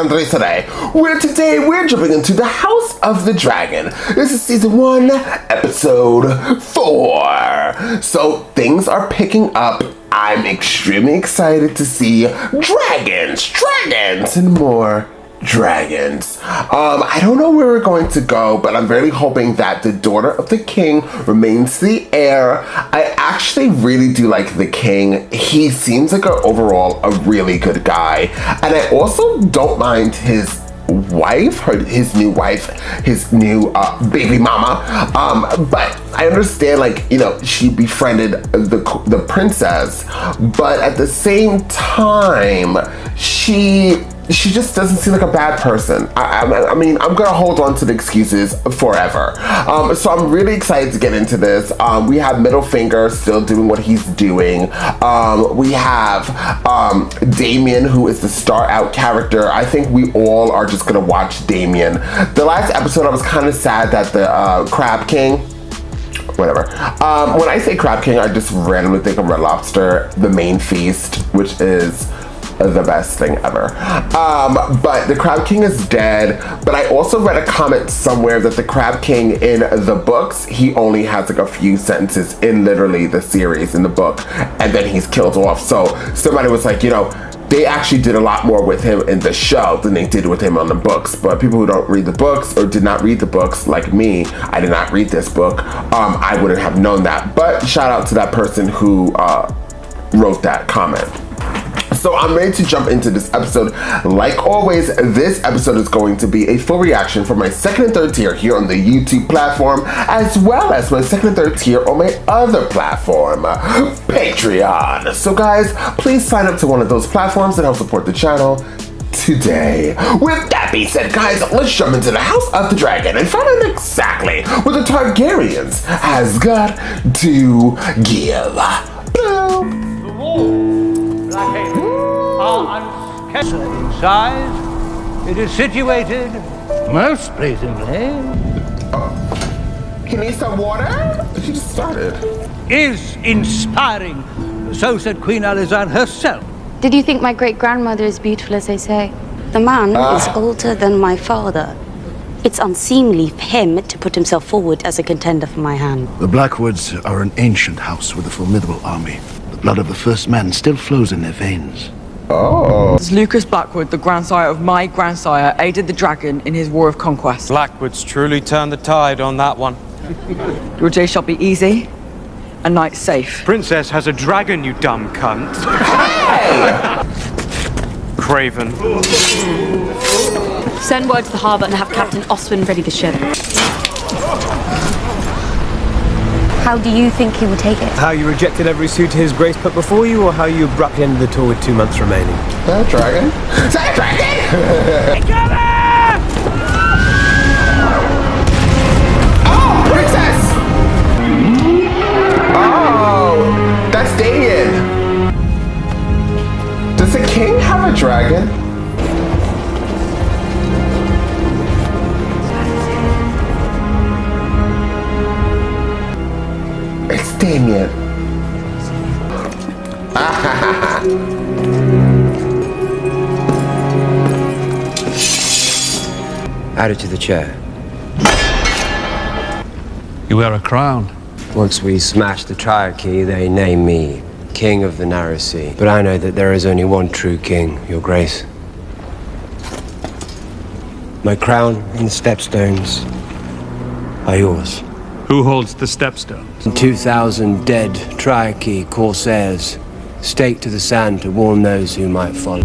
Andre today, where today we're jumping into the House of the Dragon. This is season 1, episode 4. So things are picking up. I'm extremely excited to see dragons, and more dragons. I don't know where we're going to go, but I'm really hoping that the daughter of the king remains the heir. I actually really do like the king. He seems like overall a really good guy, and I also don't mind his wife, his new baby mama. But I understand, like, you know, she befriended the princess, but at the same time, she just doesn't seem like a bad person. I mean, I'm gonna hold on to the excuses forever. So I'm really excited to get into this. We have Middlefinger still doing what he's doing. We have Damien, who is the star out character. I think we all are just gonna watch Damien. The last episode, I was kind of sad that the Crab King, whatever. When I say Crab King, I just randomly think of Red Lobster, the main feast, which is the best thing ever. But the Crab King is dead. But I also read a comment somewhere that the Crab King in the books, he only has like a few sentences in literally the series, in the book, and then he's killed off. So somebody was like, you know, they actually did a lot more with him in the show than they did with him on the books. But people who don't read the books or did not read the books, like me, I did not read this book, I wouldn't have known that. But shout out to that person who wrote that comment. So I'm ready to jump into this episode. Like always, this episode is going to be a full reaction for my second and third tier here on the YouTube platform, as well as my second and third tier on my other platform, Patreon. So guys, please sign up to one of those platforms and help support the channel today. With that being said, guys, let's jump into the House of the Dragon and find out exactly what the Targaryens has got to give. Boom. In size, it is situated most pleasingly. He needs some water? She just started. Is inspiring, so said Queen Alizane herself. Did you think my great-grandmother is beautiful, as they say? The man is older than my father. It's unseemly for him to put himself forward as a contender for my hand. The Blackwoods are an ancient house with a formidable army. The blood of the first men still flows in their veins. Oh. Lucas Blackwood, the grandsire of my grandsire, aided the dragon in his war of conquest. Blackwoods truly turned the tide on that one. Your day shall be easy, and night safe. Princess has a dragon, you dumb cunt. Hey! Craven. Send word to the harbour and have Captain Oswin ready the ship. How do you think he will take it? How you rejected every suit his grace put before you, or how you abruptly ended the tour with 2 months remaining? That dragon? Is that a dragon? Oh, princess! Oh, that's Damien. Does the king have a dragon? It's Damien. Added to the chair. You wear a crown. Once we smash the Triarchy, they name me King of the Narrow Sea. But I know that there is only one true king, Your Grace. My crown and the stepstones are yours. Who holds the stepstones? 2,000 dead Triarchy corsairs, staked to the sand to warn those who might follow.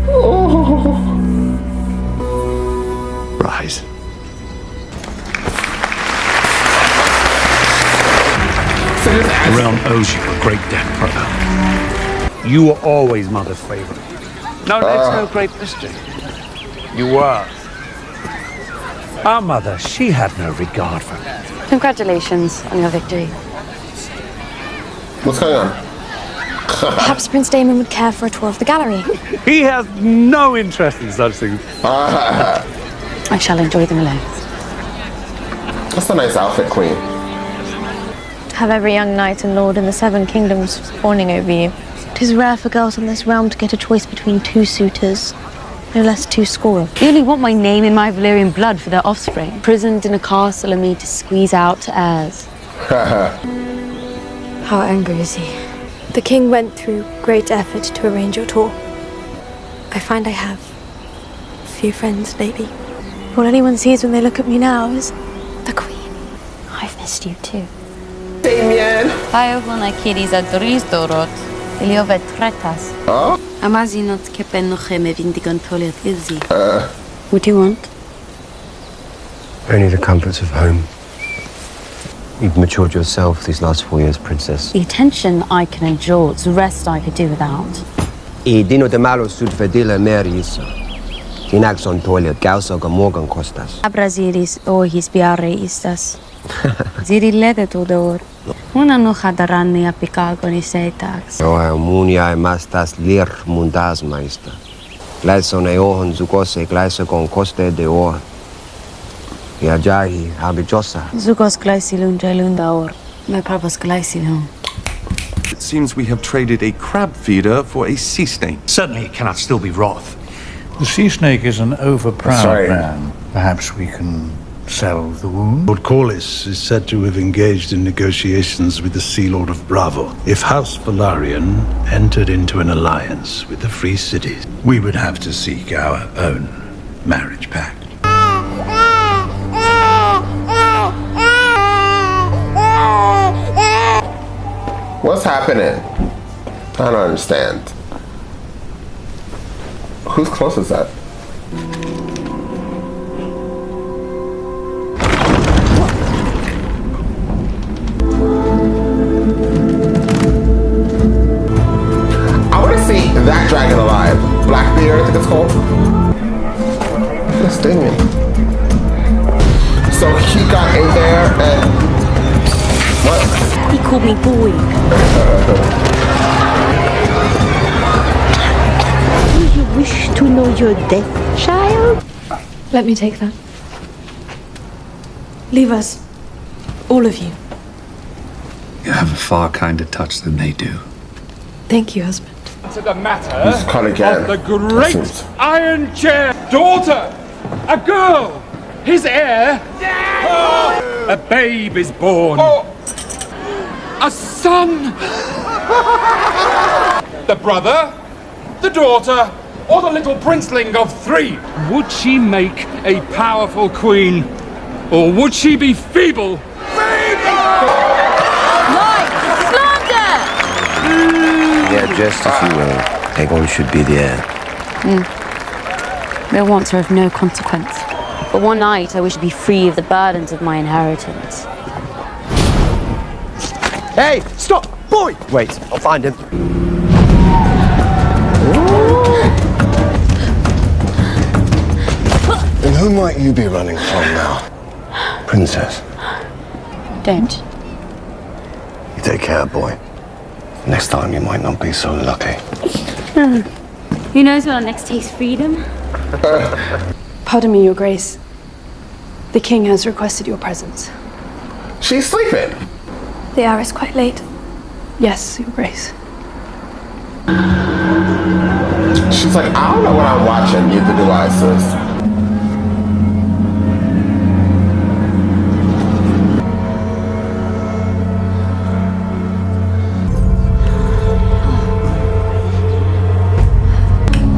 Oh. Rise. The realm owes you a great debt, brother. You were always Mother's favorite. No, it's no great mystery. You were. Our mother, she had no regard for me. Congratulations on your victory. What's going on? Perhaps Prince Damon would care for a tour of the gallery. He has no interest in such things. I shall enjoy them alone. That's a nice outfit, Queen. To have every young knight and lord in the 7 kingdoms fawning over you. It is rare for girls in this realm to get a choice between two suitors, no less 2 score. They only want my name in my Valyrian blood for their offspring. Imprisoned in a castle and made to squeeze out heirs. How angry is he? The king went through great effort to arrange your tour. I find I have few friends lately. All anyone sees when they look at me now is the queen. I've missed you too. Damien! Oh? What do you want? Only the comforts of home. You've matured yourself these last 4 years, princess. The attention I can endure, it's the rest I could do without. I dino de malo sud fedile meris. Tinax on toilet, gausa gamorgan costas. Abraziris ohis biare istas. Zirilete tudor. Una no hadaranni apicagoni seitax. Oa munia mastas lir mundas maista. Gleison eohon zugose gleise con coste de or. Iajahi habijosa. Zugos gleisilun jelundaor. Me purpose gleisilun. It seems we have traded a crab feeder for a sea snake. Certainly it cannot still be Roth. The sea snake is an overproud man. Perhaps we can sell the wound? Lord Corlys is said to have engaged in negotiations with the Sea Lord of Bravo. If House Targaryen entered into an alliance with the Free Cities, we would have to seek our own marriage pact. What's happening? I don't understand. Whose close is that? I want to see that dragon alive. Blackbeard, I think it's called. It's Damien. So he got in there and... What? He called me boy. Do you wish to know your death, child? Let me take that. Leave us. All of you. You have a far kinder touch than they do. Thank you, husband. To the matter He's caught again. of the great Iron Chair daughter, a girl, his heir. A babe is born. A son. The brother, the daughter, or the little princeling of 3. Would she make a powerful queen, or would she be feeble? Yeah, just as you will. Aegon should be the heir. Their wants are of no consequence. But one night I wish to be free of the burdens of my inheritance. Hey, stop! Boy! Wait, I'll find him. And who might you be running from now? Princess. Don't. You take care, boy. Next time you might not be so lucky. Who knows when our next taste freedom? Pardon me, Your Grace. The king has requested your presence. She's sleeping. The hour is quite late. Yes, Your Grace. She's like, I don't know what I'm watching, neither do I, sis.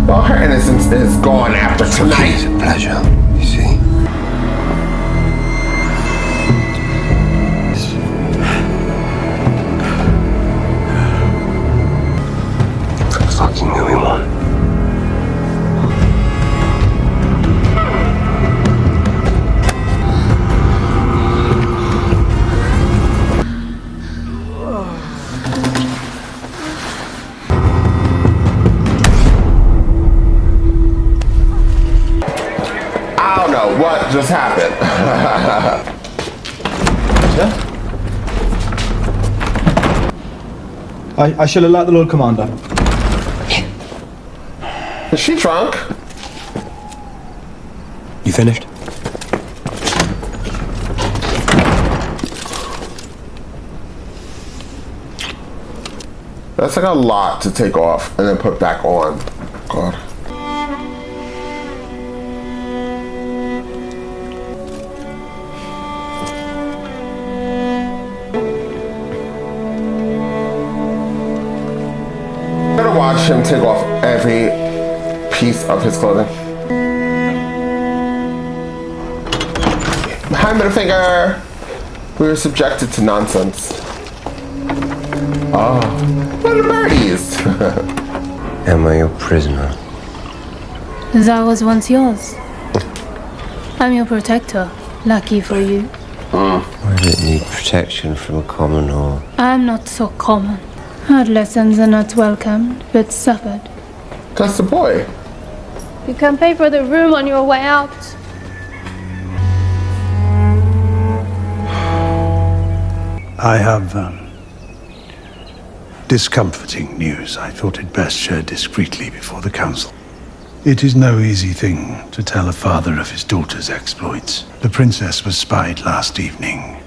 Well, her innocence is gone after tonight. It's a pleasure, you see. Fucking knew he won. I don't know what just happened. I shall alert the Lord Commander. Is she drunk? You finished? That's like a lot to take off and then put back on. God. I'm gonna watch him take off every piece of his clothing. Hi, middle finger. We were subjected to nonsense. Oh, what are birdies? Am I your prisoner? That was once yours. I'm your protector. Lucky for you. Why do it need protection from a common whore? I'm not so common. Hard lessons are not welcomed, but suffered. That's the boy. You can pay for the room on your way out. I have discomforting news I thought it best shared discreetly before the council. It is no easy thing to tell a father of his daughter's exploits. The princess was spied last evening.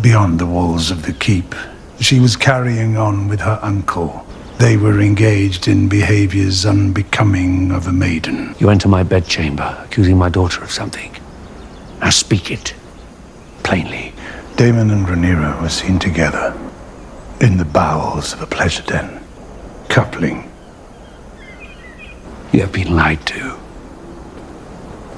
Beyond the walls of the keep, she was carrying on with her uncle. They were engaged in behaviors unbecoming of a maiden. You enter my bedchamber, accusing my daughter of something. Now speak it. Plainly. Daemon and Rhaenyra were seen together in the bowels of a pleasure den, coupling. You have been lied to.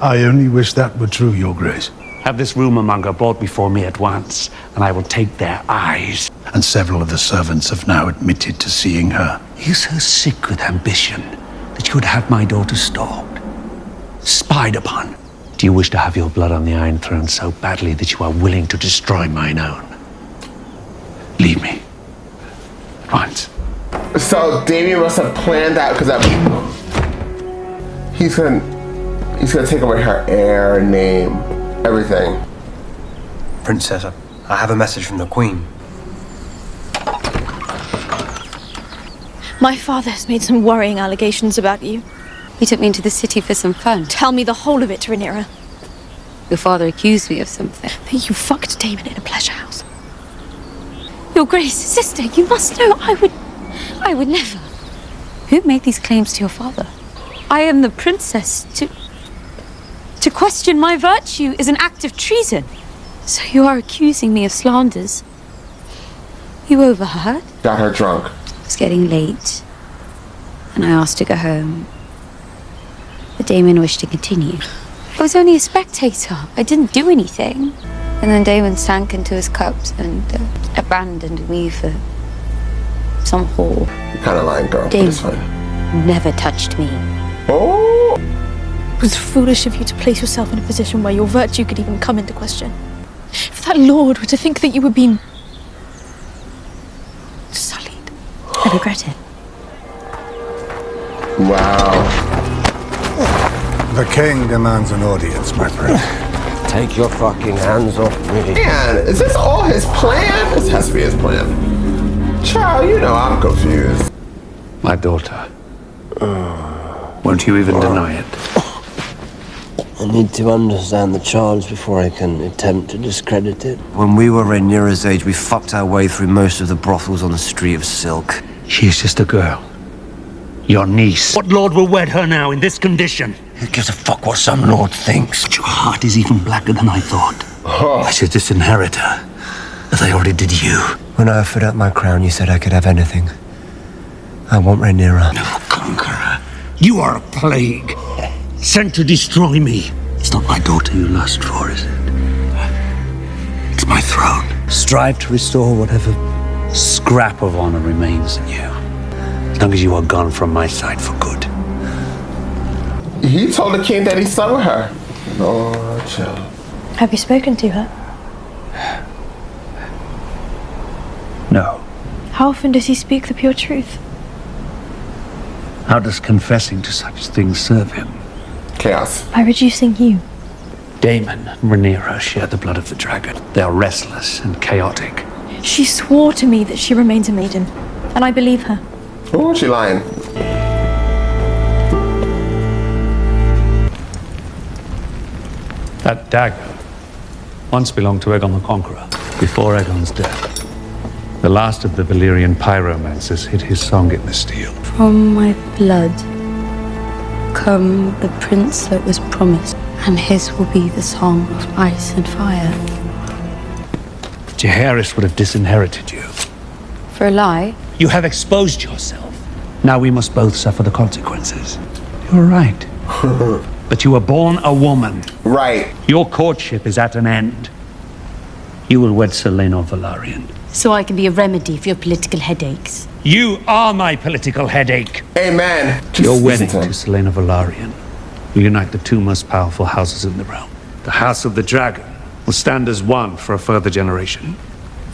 I only wish that were true, Your Grace. Have this rumor-monger brought before me at once, and I will take their eyes. And several of the servants have now admitted to seeing her. You're so sick with ambition that you would have my daughter stalked, spied upon. Do you wish to have your blood on the Iron Throne so badly that you are willing to destroy mine own? Leave me. Once. So Damien must have planned out because he's gonna take away her heir, name, everything. Princess, I have a message from the Queen. My father has made some worrying allegations about you. He took me into the city for some fun. Tell me the whole of it, Rhaenyra. Your father accused me of something. That you fucked Daemon in a pleasure house. Your Grace, sister, you must know I would never. Who made these claims to your father? I am the princess. To question my virtue is an act of treason. So you are accusing me of slanders. You overheard? Got her drunk. It's getting late, and I asked to go home. But Daemon wished to continue. I was only a spectator. I didn't do anything. And then Daemon sank into his cups and abandoned me for some whore. You're kind of lying, girl. Daemon It's fine. never touched me. Oh! It was foolish of you to place yourself in a position where your virtue could even come into question. If that lord were to think that you were being sullied. I regret it. Wow. The king demands an audience, my friend. Take your fucking hands off me. Man, is this all his plan? This has to be his plan. Child, you know I'm confused. My daughter. Won't you even deny it? I need to understand the charge before I can attempt to discredit it. When we were Rhaenyra's age, we fucked our way through most of the brothels on the Street of Silk. She's just a girl. Your niece. What lord will wed her now in this condition? Who gives a fuck what some lord thinks? But your heart is even blacker than I thought. I should disinherit her, as I already did you. When I offered up my crown, you said I could have anything. I want Rhaenyra. No conqueror. You are a plague, sent to destroy me. It's not my daughter you lust for, is it? It's my throne. Strive to restore whatever scrap of honor remains in you, as long as you are gone from my side for good. He told the king that he slept with her. Lord, child. Have you spoken to her? No. How often does he speak the pure truth? How does confessing to such things serve him? Chaos. By reducing you. Daemon and Rhaenyra share the blood of the dragon. They are restless and chaotic. She swore to me that she remains a maiden, and I believe her. Oh, she lying. That dagger once belonged to Aegon the Conqueror, before Aegon's death. The last of the Valyrian pyromancers hid his song in the steel. From my blood come the prince that was promised, and his will be the song of ice and fire. Jaehaerys would have disinherited you. For a lie? You have exposed yourself. Now we must both suffer the consequences. You're right. But you were born a woman. Right. Your courtship is at an end. You will wed Selena Velaryon. So I can be a remedy for your political headaches. You are my political headache. Amen. Your wedding to Selena Velaryon will unite the two most powerful houses in the realm. The House of the Dragon will stand as one for a further generation.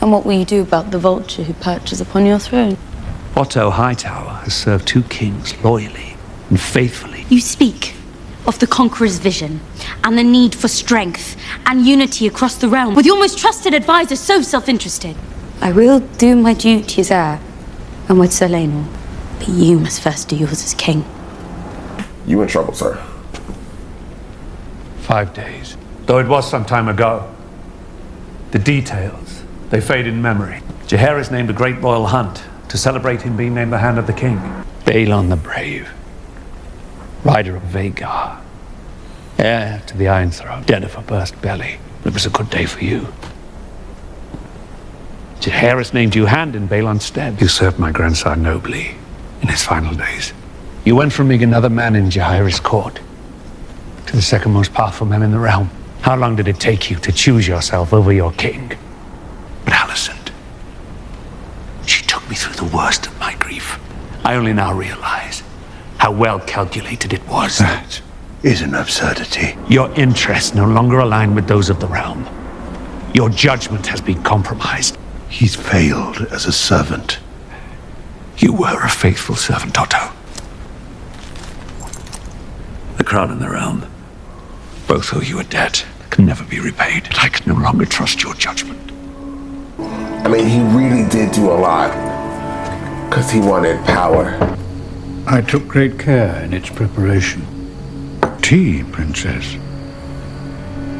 And what will you do about the vulture who perches upon your throne? Otto Hightower has served two kings loyally and faithfully. You speak of the conqueror's vision and the need for strength and unity across the realm, with your most trusted advisor so self-interested. I will do my duty as heir and with Sir Laenor, but you must first do yours as king. You in trouble, sir. 5 days. Though it was some time ago. The details, they fade in memory. Jaehaerys named a great royal hunt to celebrate him being named the Hand of the King. Balon the Brave, rider of Vagar, heir to the Iron Throne, dead of a burst belly. It was a good day for you. Jaehaerys named you Hand in Balon's stead. You served my grandsire nobly in his final days. You went from being another man in Jaehaerys' court to the second most powerful man in the realm. How long did it take you to choose yourself over your king? But Alicent, she took me through the worst of my grief. I only now realize how well calculated it was. That is an absurdity. Your interests no longer align with those of the realm. Your judgment has been compromised. He's failed as a servant. You were a faithful servant, Otto. The crown and the realm both owe you a debt that can never be repaid. But I can no longer trust your judgment. I mean, he really did do a lot because he wanted power. I took great care in its preparation. Tea, Princess.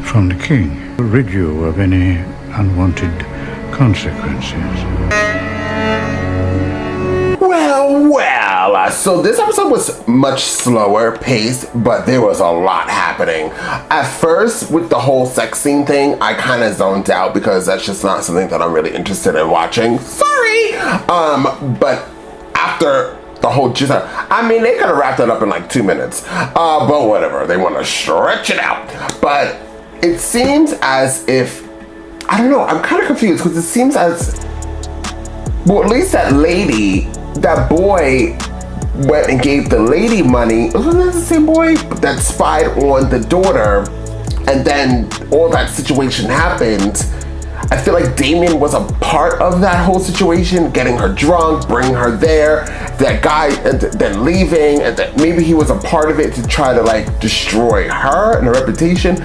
From the king. Will rid you of any unwanted consequences. Well, so this episode was much slower paced, but there was a lot happening. At first, with the whole sex scene thing, I kind of zoned out because that's just not something that I'm really interested in watching. Sorry! But after the whole gist, I mean, they could have wrapped it up in like 2 minutes. But whatever, they want to stretch it out. But it seems as if, I don't know, I'm kind of confused because it seems as, well, at least that lady, that boy went and gave the lady money. Wasn't that the same boy that spied on the daughter? And then all that situation happened. I feel like Damien was a part of that whole situation, getting her drunk, bringing her there, that guy, and then leaving, and that maybe he was a part of it to try to like destroy her and her reputation.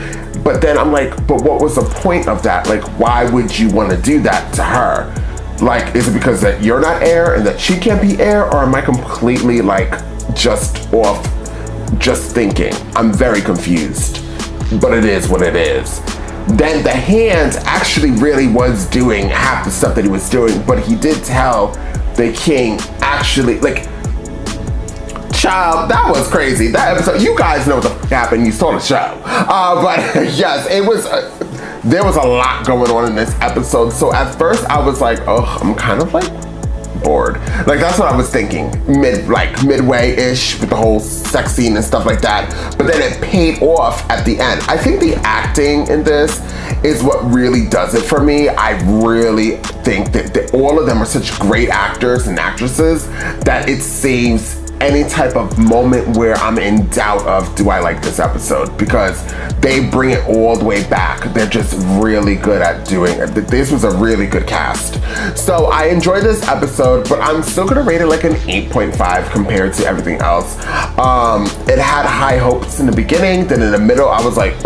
But then I'm like, but what was the point of that? Like, why would you want to do that to her? Like, is it because that you're not heir and that she can't be heir? Or am I completely like just off, just thinking? I'm very confused, but it is what it is. Then the Hand actually really was doing half the stuff that he was doing, but he did tell the king actually, like, child, that was crazy. That episode, you guys know what the f happened. You saw the show. But yes, it was, there was a lot going on in this episode. So at first I was like, oh, I'm kind of like bored. Like, that's what I was thinking, midway-ish with the whole sex scene and stuff like that. But then it paid off at the end. I think the acting in this is what really does it for me. I really think that all of them are such great actors and actresses that it saves any type of moment where I'm in doubt of, do I like this episode? Because they bring it all the way back. They're just really good at doing it. This was a really good cast. So I enjoyed this episode, but I'm still gonna rate it like an 8.5 compared to everything else. It had high hopes in the beginning, then in the middle I was like,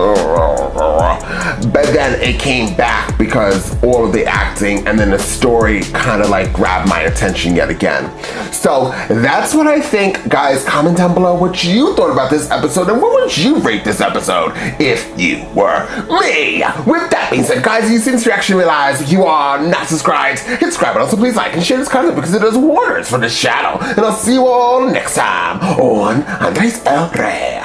but then it came back because all of the acting and then the story kind of like grabbed my attention yet again. So that's what I think. Guys, comment down below what you thought about this episode and what would you rate this episode if you were me. With that being said, guys, if you've seen this reaction, realize you are not subscribed Alright, hit subscribe, and also please like and share this content because it does wonders for the channel. And I'll see you all next time on Andres El Rey.